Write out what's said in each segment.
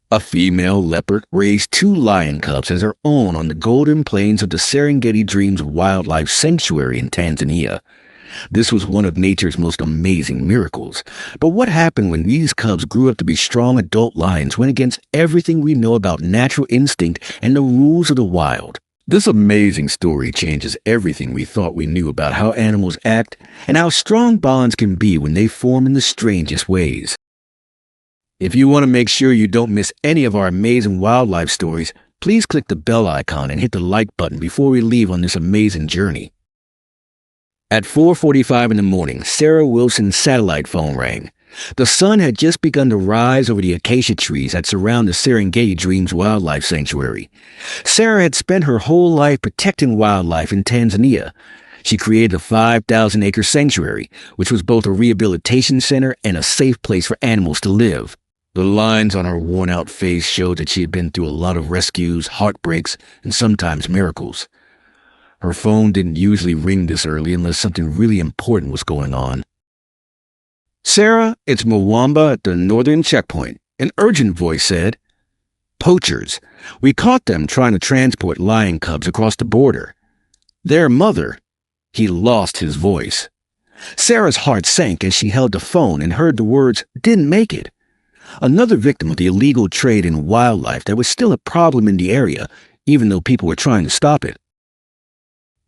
A female leopard raised two lion cubs as her own on the golden plains of the Serengeti Dreams Wildlife Sanctuary in Tanzania. This was one of nature's most amazing miracles. But what happened when these cubs grew up to be strong adult lions went against everything we know about natural instinct and the rules of the wild? This amazing story changes everything we thought we knew about how animals act and how strong bonds can be when they form in the strangest ways. If you want to make sure you don't miss any of our amazing wildlife stories, please click the bell icon and hit the like button before we leave on this amazing journey. At 4:45 in the morning, Sarah Wilson's satellite phone rang. The sun had just begun to rise over the acacia trees that surround the Serengeti Dreams Wildlife Sanctuary. Sarah had spent her whole life protecting wildlife in Tanzania. She created a 5,000-acre sanctuary, which was both a rehabilitation center and a safe place for animals to live. The lines on her worn-out face showed that she had been through a lot of rescues, heartbreaks, and sometimes miracles. Her phone didn't usually ring this early unless something really important was going on. "Sarah, it's Mwamba at the northern checkpoint," an urgent voice said. "Poachers. We caught them trying to transport lion cubs across the border. Their mother." He lost his voice. Sarah's heart sank as she held the phone and heard the words, "didn't make it." Another victim of the illegal trade in wildlife that was still a problem in the area, even though people were trying to stop it.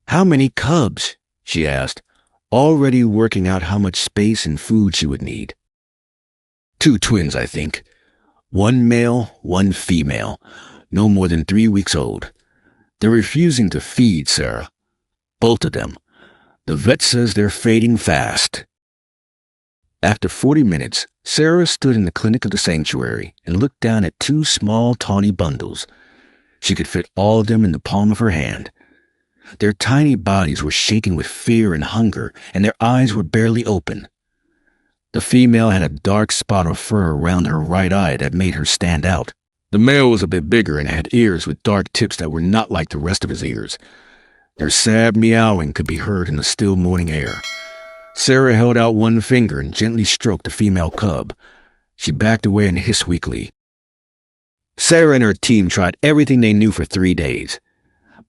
"How many cubs?" she asked, already working out how much space and food she would need. "Two twins, I think. One male, one female, no more than 3 weeks old. They're refusing to feed, Sarah. Both of them. The vet says they're fading fast." After 40 minutes, Sarah stood in the clinic of the sanctuary and looked down at two small, tawny bundles. She could fit all of them in the palm of her hand. Their tiny bodies were shaking with fear and hunger, and their eyes were barely open. The female had a dark spot of fur around her right eye that made her stand out. The male was a bit bigger and had ears with dark tips that were not like the rest of his ears. Their sad meowing could be heard in the still morning air. Sarah held out one finger and gently stroked the female cub. She backed away and hissed weakly. Sarah and her team tried everything they knew for 3 days.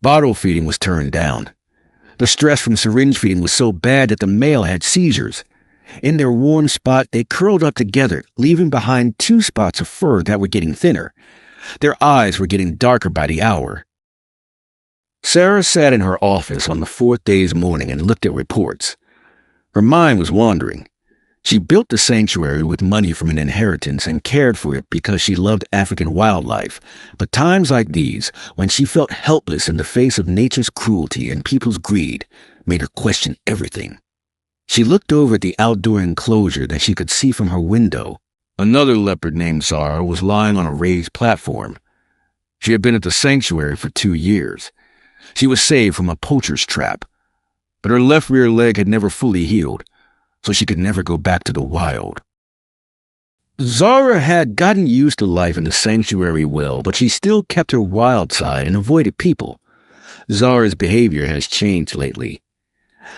Bottle feeding was turned down. The stress from syringe feeding was so bad that the male had seizures. In their warm spot, they curled up together, leaving behind 2 spots of fur that were getting thinner. Their eyes were getting darker by the hour. Sarah sat in her office on the 4th day's morning and looked at reports. Her mind was wandering. She built the sanctuary with money from an inheritance and cared for it because she loved African wildlife. But times like these, when she felt helpless in the face of nature's cruelty and people's greed, made her question everything. She looked over at the outdoor enclosure that she could see from her window. Another leopard named Zara was lying on a raised platform. She had been at the sanctuary for 2 years. She was saved from a poacher's trap. But her left rear leg had never fully healed, so she could never go back to the wild. Zara had gotten used to life in the sanctuary well, but she still kept her wild side and avoided people. Zara's behavior has changed lately.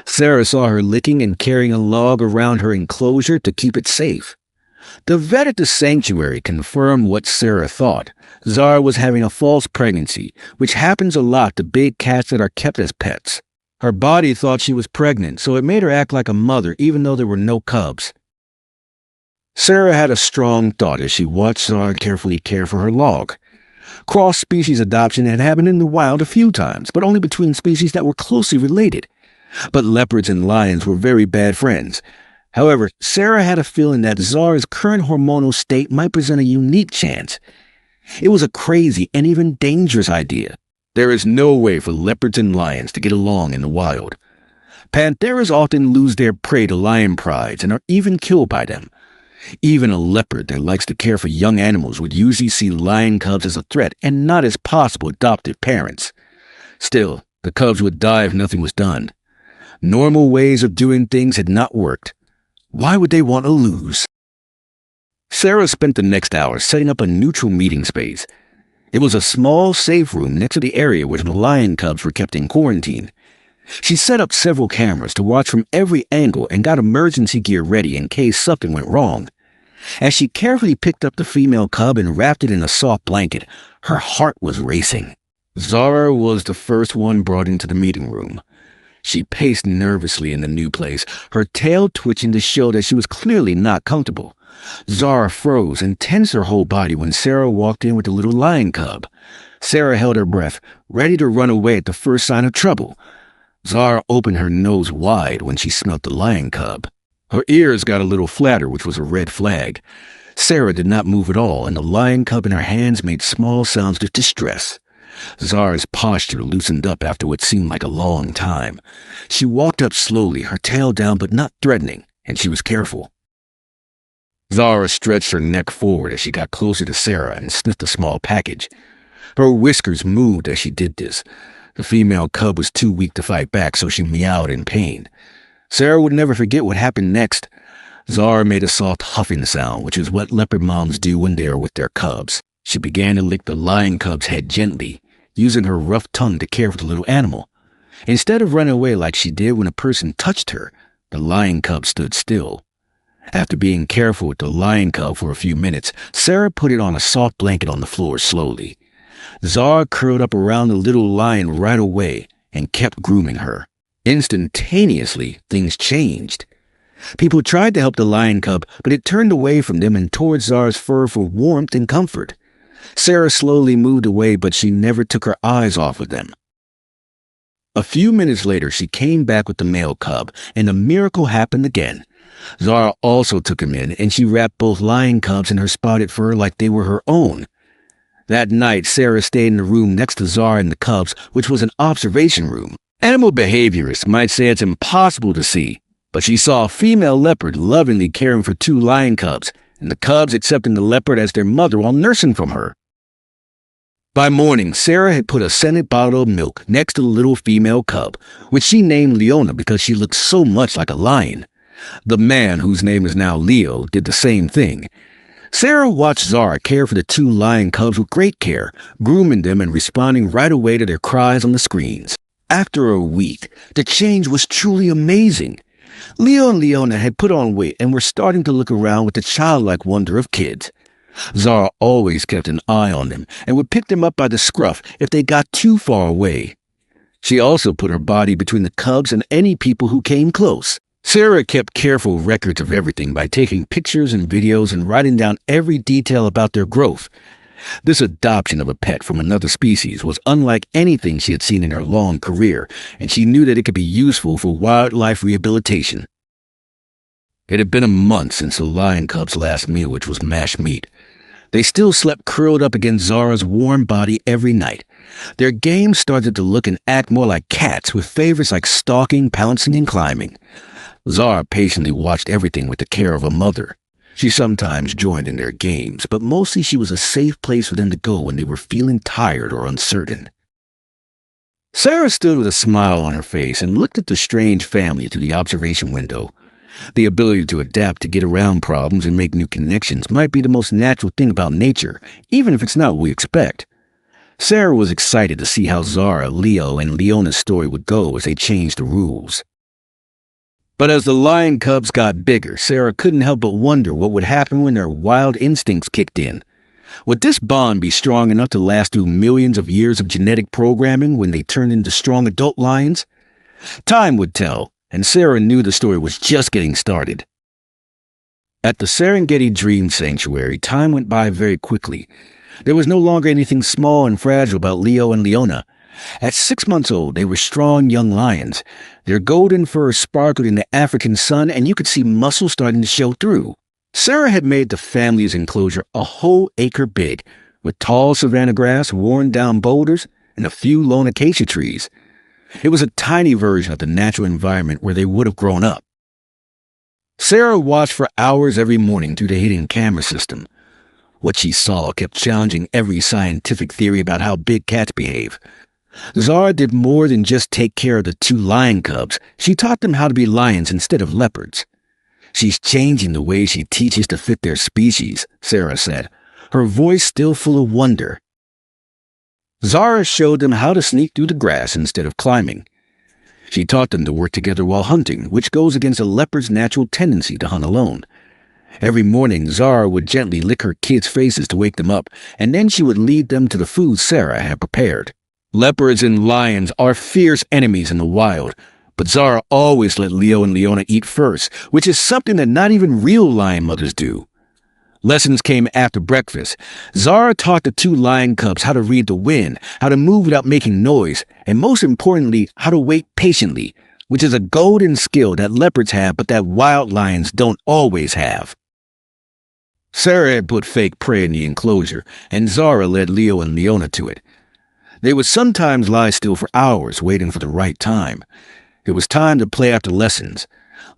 Sarah saw her licking and carrying a log around her enclosure to keep it safe. The vet at the sanctuary confirmed what Sarah thought. Zara was having a false pregnancy, which happens a lot to big cats that are kept as pets. Her body thought she was pregnant, so it made her act like a mother even though there were no cubs. Sarah had a strong thought as she watched Zara carefully care for her log. Cross-species adoption had happened in the wild a few times, but only between species that were closely related. But leopards and lions were very bad friends. However, Sarah had a feeling that Zara's current hormonal state might present a unique chance. It was a crazy and even dangerous idea. There is no way for leopards and lions to get along in the wild. Pantheras often lose their prey to lion prides and are even killed by them. Even a leopard that likes to care for young animals would usually see lion cubs as a threat and not as possible adoptive parents. Still, the cubs would die if nothing was done. Normal ways of doing things had not worked. Why would they want to lose? Sarah spent the next hour setting up a neutral meeting space. It was a small, safe room next to the area where the lion cubs were kept in quarantine. She set up several cameras to watch from every angle and got emergency gear ready in case something went wrong. As she carefully picked up the female cub and wrapped it in a soft blanket, her heart was racing. Zara was the first one brought into the meeting room. She paced nervously in the new place, her tail twitching to show that she was clearly not comfortable. Zara froze and tensed her whole body when Sarah walked in with the little lion cub. Sarah held her breath, ready to run away at the first sign of trouble. Zara opened her nose wide when she smelt the lion cub. Her ears got a little flatter, which was a red flag. Sarah did not move at all, and the lion cub in her hands made small sounds of distress. Zara's posture loosened up after what seemed like a long time. She walked up slowly, her tail down but not threatening, and she was careful. Zara stretched her neck forward as she got closer to Sarah and sniffed a small package. Her whiskers moved as she did this. The female cub was too weak to fight back, so she meowed in pain. Sarah would never forget what happened next. Zara made a soft huffing sound, which is what leopard moms do when they are with their cubs. She began to lick the lion cub's head gently, using her rough tongue to care for the little animal. Instead of running away like she did when a person touched her, the lion cub stood still. After being careful with the lion cub for a few minutes, Sarah put it on a soft blanket on the floor slowly. Zara curled up around the little lion right away and kept grooming her. Instantaneously, things changed. People tried to help the lion cub, but it turned away from them and towards Zara's fur for warmth and comfort. Sarah slowly moved away, but she never took her eyes off of them. A few minutes later, she came back with the male cub, and a miracle happened again. Zara also took him in, and she wrapped both lion cubs in her spotted fur like they were her own. That night, Sarah stayed in the room next to Zara and the cubs, which was an observation room. Animal behaviorists might say it's impossible to see, but she saw a female leopard lovingly caring for two lion cubs, and the cubs accepting the leopard as their mother while nursing from her. By morning, Sarah had put a scented bottle of milk next to the little female cub, which she named Leona because she looked so much like a lion. The man, whose name is now Leo, did the same thing. Sarah watched Zara care for the two lion cubs with great care, grooming them and responding right away to their cries on the screens. After a week, the change was truly amazing. Leo and Leona had put on weight and were starting to look around with the childlike wonder of kids. Zara always kept an eye on them and would pick them up by the scruff if they got too far away. She also put her body between the cubs and any people who came close. Sarah kept careful records of everything by taking pictures and videos and writing down every detail about their growth. This adoption of a pet from another species was unlike anything she had seen in her long career, and she knew that it could be useful for wildlife rehabilitation. It had been a month since the lion cub's last meal, which was mashed meat. They still slept curled up against Zara's warm body every night. Their games started to look and act more like cats, with favorites like stalking, pouncing, and climbing. Zara patiently watched everything with the care of a mother. She sometimes joined in their games, but mostly she was a safe place for them to go when they were feeling tired or uncertain. Sarah stood with a smile on her face and looked at the strange family through the observation window. The ability to adapt to get around problems and make new connections might be the most natural thing about nature, even if it's not what we expect. Sarah was excited to see how Zara, Leo, and Leona's story would go as they changed the rules. But as the lion cubs got bigger, Sarah couldn't help but wonder what would happen when their wild instincts kicked in. Would this bond be strong enough to last through millions of years of genetic programming when they turned into strong adult lions? Time would tell, and Sarah knew the story was just getting started. At the Serengeti Dreams Sanctuary, time went by very quickly. There was no longer anything small and fragile about Leo and Leona. At 6 months old, they were strong young lions. Their golden fur sparkled in the African sun, and you could see muscles starting to show through. Sarah had made the family's enclosure a whole acre big, with tall savanna grass, worn-down boulders, and a few lone acacia trees. It was a tiny version of the natural environment where they would have grown up. Sarah watched for hours every morning through the hidden camera system. What she saw kept challenging every scientific theory about how big cats behave. Zara did more than just take care of the two lion cubs. She taught them how to be lions instead of leopards. She's changing the way she teaches to fit their species, Sarah said, her voice still full of wonder. Zara showed them how to sneak through the grass instead of climbing. She taught them to work together while hunting, which goes against a leopard's natural tendency to hunt alone. Every morning, Zara would gently lick her kids' faces to wake them up, and then she would lead them to the food Sarah had prepared. Leopards and lions are fierce enemies in the wild, but Zara always let Leo and Leona eat first, which is something that not even real lion mothers do. Lessons came after breakfast. Zara taught the two lion cubs how to read the wind, how to move without making noise, and most importantly, how to wait patiently, which is a golden skill that leopards have but that wild lions don't always have. Sarah had put fake prey in the enclosure, and Zara led Leo and Leona to it. They would sometimes lie still for hours, waiting for the right time. It was time to play after lessons.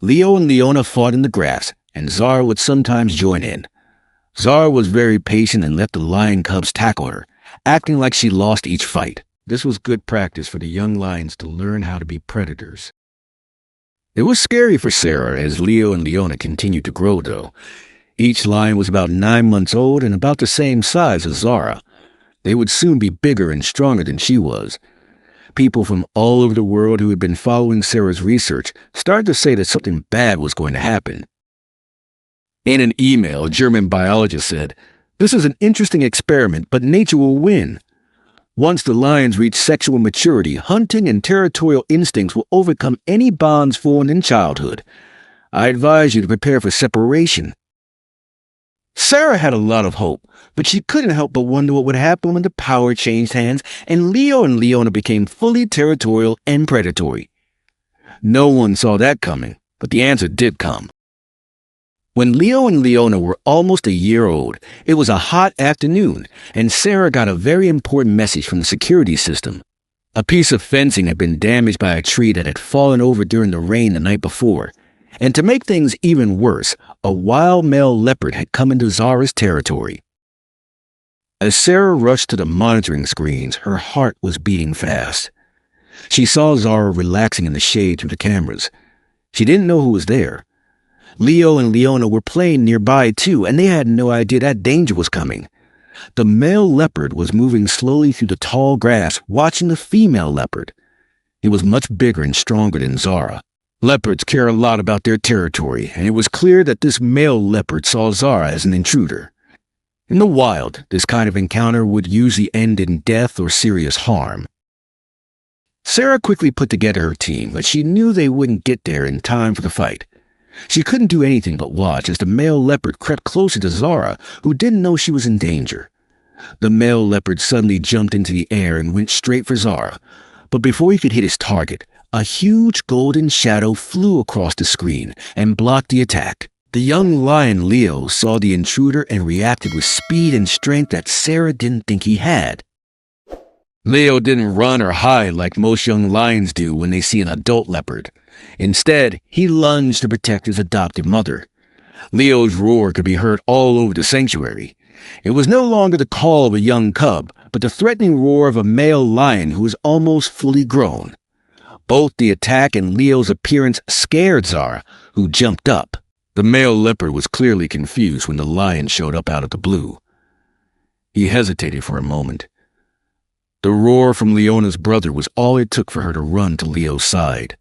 Leo and Leona fought in the grass, and Zara would sometimes join in. Zara was very patient and let the lion cubs tackle her, acting like she lost each fight. This was good practice for the young lions to learn how to be predators. It was scary for Sarah as Leo and Leona continued to grow, though. Each lion was about 9 months old and about the same size as Zara. They would soon be bigger and stronger than she was. People from all over the world who had been following Sarah's research started to say that something bad was going to happen. In an email, a German biologist said, "This is an interesting experiment, but nature will win. Once the lions reach sexual maturity, hunting and territorial instincts will overcome any bonds formed in childhood. I advise you to prepare for separation." Sarah had a lot of hope, but she couldn't help but wonder what would happen when the power changed hands and Leo and Leona became fully territorial and predatory. No one saw that coming, but the answer did come. When Leo and Leona were almost a year old, it was a hot afternoon, and Sarah got a very important message from the security system. A piece of fencing had been damaged by a tree that had fallen over during the rain the night before. And to make things even worse, a wild male leopard had come into Zara's territory. As Sarah rushed to the monitoring screens, her heart was beating fast. She saw Zara relaxing in the shade through the cameras. She didn't know who was there. Leo and Leona were playing nearby too, and they had no idea that danger was coming. The male leopard was moving slowly through the tall grass, watching the female leopard. He was much bigger and stronger than Zara. Leopards care a lot about their territory, and it was clear that this male leopard saw Zara as an intruder. In the wild, this kind of encounter would usually end in death or serious harm. Sarah quickly put together her team, but she knew they wouldn't get there in time for the fight. She couldn't do anything but watch as the male leopard crept closer to Zara, who didn't know she was in danger. The male leopard suddenly jumped into the air and went straight for Zara, but before he could hit his target, a huge golden shadow flew across the screen and blocked the attack. The young lion Leo saw the intruder and reacted with speed and strength that Sarah didn't think he had. Leo didn't run or hide like most young lions do when they see an adult leopard. Instead, he lunged to protect his adoptive mother. Leo's roar could be heard all over the sanctuary. It was no longer the call of a young cub, but the threatening roar of a male lion who was almost fully grown. Both the attack and Leo's appearance scared Zara, who jumped up. The male leopard was clearly confused when the lion showed up out of the blue. He hesitated for a moment. The roar from Leona's brother was all it took for her to run to Leo's side.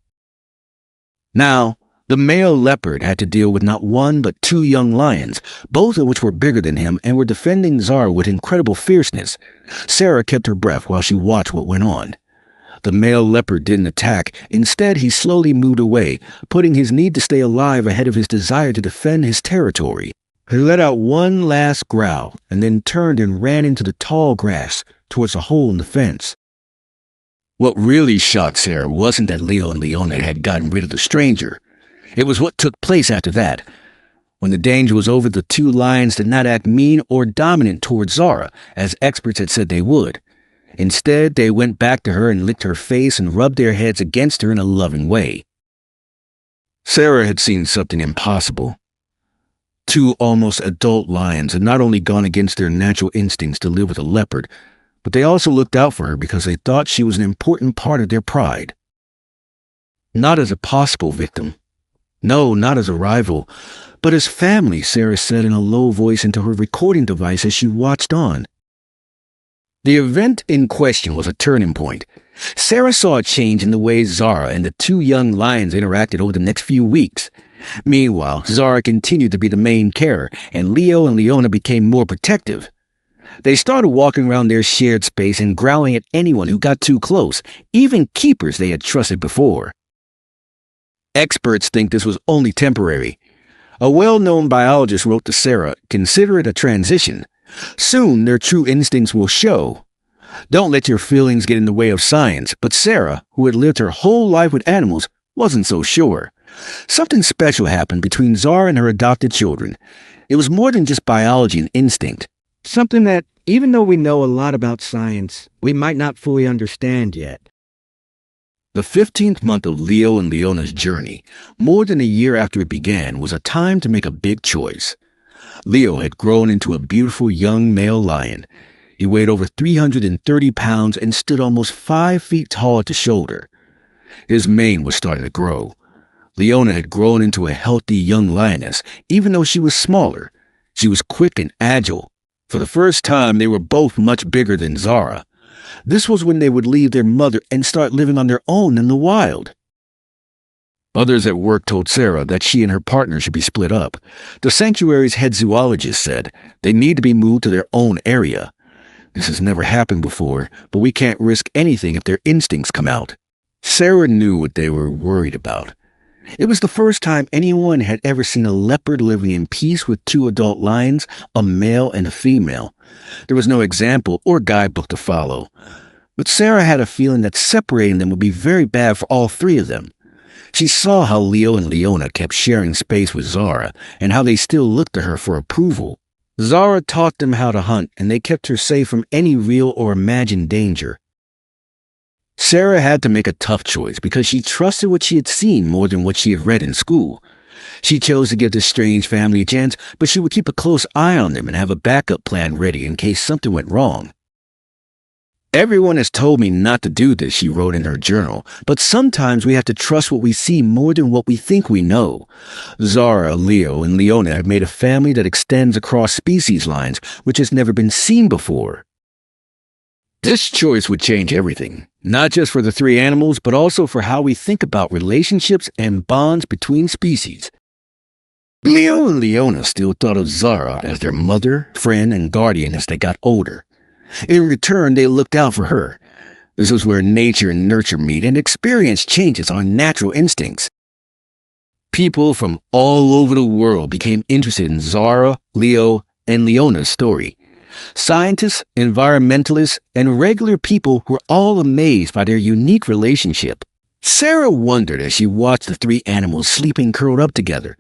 Now, the male leopard had to deal with not one but 2 young lions, both of which were bigger than him and were defending Zara with incredible fierceness. Sarah kept her breath while she watched what went on. The male leopard didn't attack. Instead, he slowly moved away, putting his need to stay alive ahead of his desire to defend his territory. He let out one last growl and then turned and ran into the tall grass towards a hole in the fence. What really shocked Sarah wasn't that Leo and Leona had gotten rid of the stranger. It was what took place after that. When the danger was over, the 2 lions did not act mean or dominant towards Zara, as experts had said they would. Instead, they went back to her and licked her face and rubbed their heads against her in a loving way. Sarah had seen something impossible. 2 almost adult lions had not only gone against their natural instincts to live with a leopard, but they also looked out for her because they thought she was an important part of their pride. Not as a possible victim. No, not as a rival, but as family, Sarah said in a low voice into her recording device as she watched on. The event in question was a turning point. Sarah saw a change in the way Zara and the 2 young lions interacted over the next few weeks. Meanwhile, Zara continued to be the main carer, and Leo and Leona became more protective. They started walking around their shared space and growling at anyone who got too close, even keepers they had trusted before. Experts think this was only temporary. A well-known biologist wrote to Zara, "Consider it a transition. Soon their true instincts will show. Don't let your feelings get in the way of science." But Zara, who had lived her whole life with animals, wasn't so sure. Something special happened between Zara and her adopted children. It was more than just biology and instinct. Something that, even though we know a lot about science, we might not fully understand yet. The 15th month of Leo and Leona's journey, more than a year after it began, was a time to make a big choice. Leo had grown into a beautiful young male lion. He weighed over 330 pounds and stood almost 5 feet tall at the shoulder. His mane was starting to grow. Leona had grown into a healthy young lioness, even though she was smaller. She was quick and agile. For the first time, they were both much bigger than Zara. This was when they would leave their mother and start living on their own in the wild. Others at work told Zara that she and her partner should be split up. The sanctuary's head zoologist said they need to be moved to their own area. This has never happened before, but we can't risk anything if their instincts come out. Zara knew what they were worried about. It was the first time anyone had ever seen a leopard living in peace with 2 adult lions, a male and a female. There was no example or guidebook to follow. But Zara had a feeling that separating them would be very bad for all 3 of them. She saw how Leo and Leona kept sharing space with Zara, and how they still looked to her for approval. Zara taught them how to hunt, and they kept her safe from any real or imagined danger. Zara had to make a tough choice because she trusted what she had seen more than what she had read in school. She chose to give this strange family a chance, but she would keep a close eye on them and have a backup plan ready in case something went wrong. "Everyone has told me not to do this," she wrote in her journal, "but sometimes we have to trust what we see more than what we think we know. Zara, Leo, and Leona have made a family that extends across species lines, which has never been seen before." This choice would change everything, not just for the 3 animals, but also for how we think about relationships and bonds between species. Leo and Leona still thought of Zara as their mother, friend, and guardian as they got older. In return, they looked out for her. This was where nature and nurture meet, and experience changes our natural instincts. People from all over the world became interested in Zara, Leo, and Leona's story. Scientists, environmentalists, and regular people were all amazed by their unique relationship. Zara wondered as she watched the 3 animals sleeping curled up together.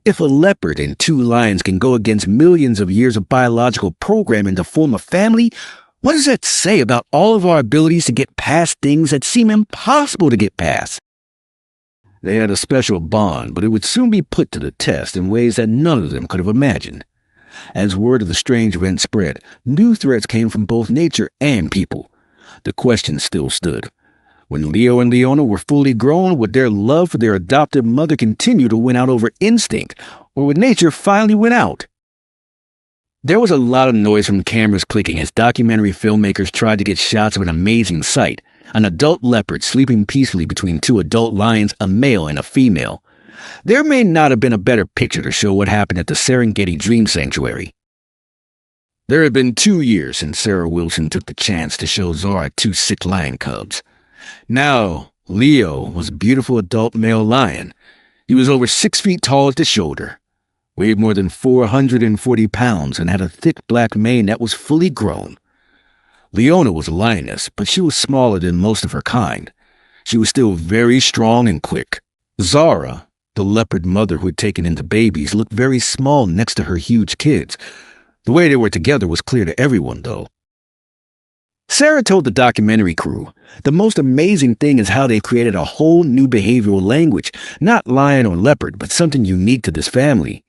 If a leopard and 2 lions can go against millions of years of biological programming to form a family, what does that say about all of our abilities to get past things that seem impossible to get past? They had a special bond, but it would soon be put to the test in ways that none of them could have imagined. As word of the strange event spread, new threats came from both nature and people. The question still stood. When Leo and Leona were fully grown, would their love for their adopted mother continue to win out over instinct, or would nature finally win out? There was a lot of noise from cameras clicking as documentary filmmakers tried to get shots of an amazing sight, an adult leopard sleeping peacefully between 2 adult lions, a male and a female. There may not have been a better picture to show what happened at the Serengeti Dreams Sanctuary. There had been 2 years since Sarah Wilson took the chance to show Zara 2 sick lion cubs. Now, Leo was a beautiful adult male lion. He was over 6 feet tall at the shoulder, weighed more than 440 pounds, and had a thick black mane that was fully grown. Leona was a lioness, but she was smaller than most of her kind. She was still very strong and quick. Zara, the leopard mother who had taken in the babies, looked very small next to her huge kids. The way they were together was clear to everyone, though. Zara told the documentary crew, "The most amazing thing is how they've created a whole new behavioral language, not lion or leopard, but something unique to this family."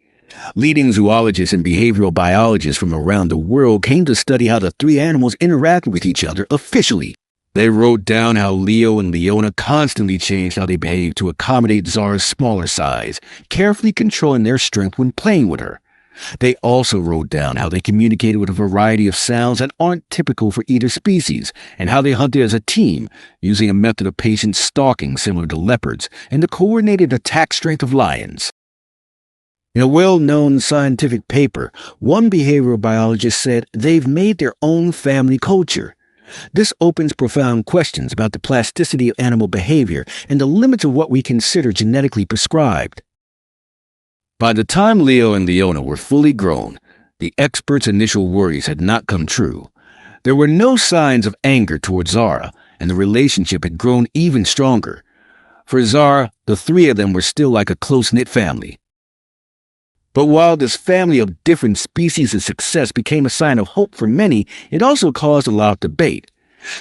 Leading zoologists and behavioral biologists from around the world came to study how the 3 animals interacted with each other officially. They wrote down how Leo and Leona constantly changed how they behaved to accommodate Zara's smaller size, carefully controlling their strength when playing with her. They also wrote down how they communicated with a variety of sounds that aren't typical for either species, and how they hunted as a team, using a method of patient stalking similar to leopards, and the coordinated attack strength of lions. In a well-known scientific paper, one behavioral biologist said they've made their own family culture. This opens profound questions about the plasticity of animal behavior and the limits of what we consider genetically prescribed. By the time Leo and Leona were fully grown, the experts' initial worries had not come true. There were no signs of anger towards Zara, and the relationship had grown even stronger. For Zara, the three of them were still like a close-knit family. But while this family of different species of success became a sign of hope for many, it also caused a lot of debate.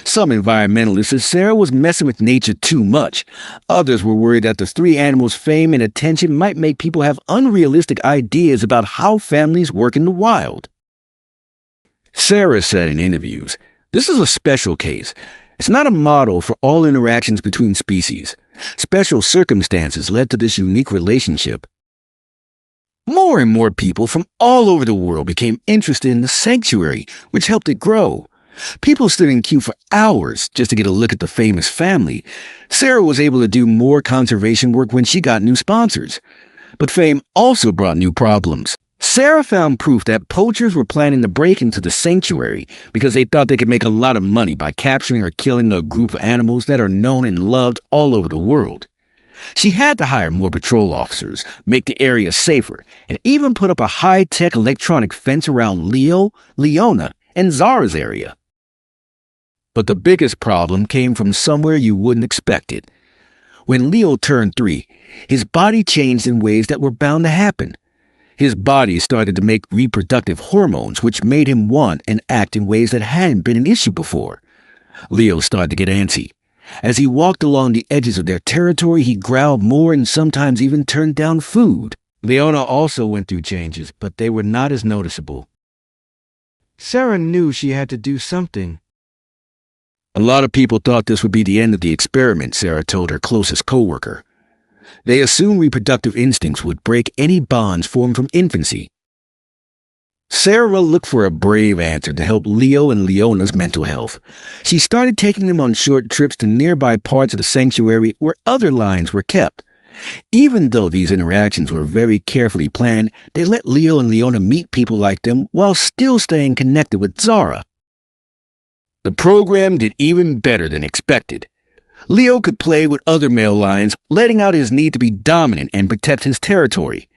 Some environmentalists said Sarah was messing with nature too much. Others were worried that the three animals' fame and attention might make people have unrealistic ideas about how families work in the wild. Sarah said in interviews, "This is a special case. It's not a model for all interactions between species. Special circumstances led to this unique relationship." More and more people from all over the world became interested in the sanctuary, which helped it grow. People stood in queue for hours just to get a look at the famous family. Sarah was able to do more conservation work when she got new sponsors. But fame also brought new problems. Sarah found proof that poachers were planning to break into the sanctuary because they thought they could make a lot of money by capturing or killing a group of animals that are known and loved all over the world. She had to hire more patrol officers, make the area safer, and even put up a high-tech electronic fence around Leo, Leona, and Zara's area. But the biggest problem came from somewhere you wouldn't expect it. When Leo turned 3, his body changed in ways that were bound to happen. His body started to make reproductive hormones, which made him want and act in ways that hadn't been an issue before. Leo started to get antsy. As he walked along the edges of their territory, he growled more and sometimes even turned down food. Leona also went through changes, but they were not as noticeable. Sarah knew she had to do something. A lot of people thought this would be the end of the experiment, Sarah told her closest co-worker. They assumed reproductive instincts would break any bonds formed from infancy. Sarah looked for a brave answer to help Leo and Leona's mental health. She started taking them on short trips to nearby parts of the sanctuary where other lions were kept. Even though these interactions were very carefully planned, they let Leo and Leona meet people like them while still staying connected with Zara. The program did even better than expected. Leo could play with other male lions, letting out his need to be dominant and protect his territory.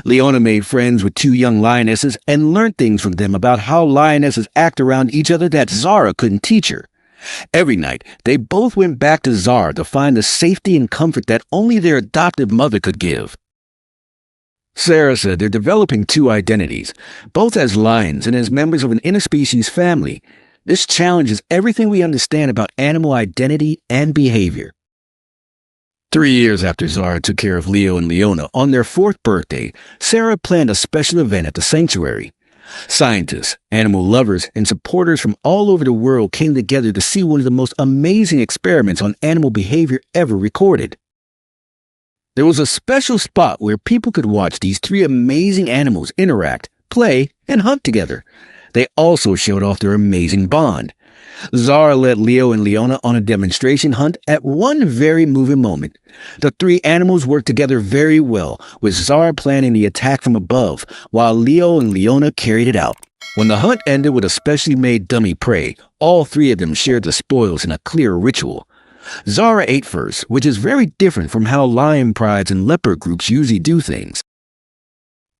Leona made friends with 2 young lionesses and learned things from them about how lionesses act around each other that Zara couldn't teach her. Every night, they both went back to Zara to find the safety and comfort that only their adoptive mother could give. Sarah said they're developing 2 identities, both as lions and as members of an interspecies family. This challenges everything we understand about animal identity and behavior. 3 years after Zara took care of Leo and Leona, on their 4th birthday, Sarah planned a special event at the sanctuary. Scientists, animal lovers, and supporters from all over the world came together to see one of the most amazing experiments on animal behavior ever recorded. There was a special spot where people could watch these 3 amazing animals interact, play, and hunt together. They also showed off their amazing bond. Zara led Leo and Leona on a demonstration hunt at one very moving moment. The 3 animals worked together very well, with Zara planning the attack from above, while Leo and Leona carried it out. When the hunt ended with a specially made dummy prey, all 3 of them shared the spoils in a clear ritual. Zara ate first, which is very different from how lion prides and leopard groups usually do things.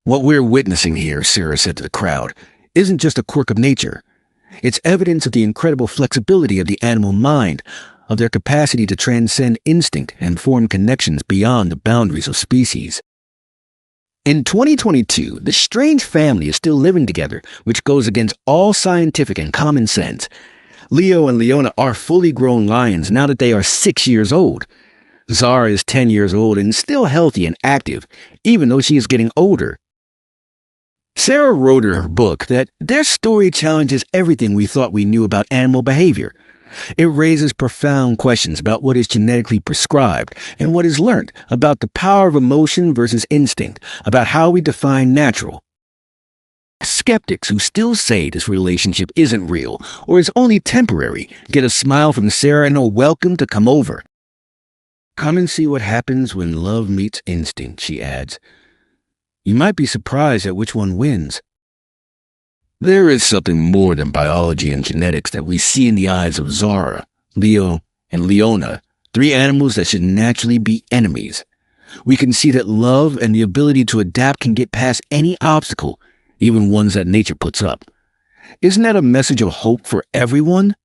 "What we're witnessing here," Sarah said to the crowd, "isn't just a quirk of nature. It's evidence of the incredible flexibility of the animal mind, of their capacity to transcend instinct and form connections beyond the boundaries of species." In 2022, this strange family is still living together, which goes against all scientific and common sense. Leo and Leona are fully grown lions now that they are 6 years old. Zara is 10 years old and still healthy and active, even though she is getting older. Sarah wrote in her book that their story challenges everything we thought we knew about animal behavior. It raises profound questions about what is genetically prescribed and what is learned, about the power of emotion versus instinct, about how we define natural. Skeptics who still say this relationship isn't real or is only temporary get a smile from Sarah and a welcome to come over. "Come and see what happens when love meets instinct," she adds. You might be surprised at which one wins. There is something more than biology and genetics that we see in the eyes of Zara, Leo, and Leona, three animals that should naturally be enemies. We can see that love and the ability to adapt can get past any obstacle, even ones that nature puts up. Isn't that a message of hope for everyone?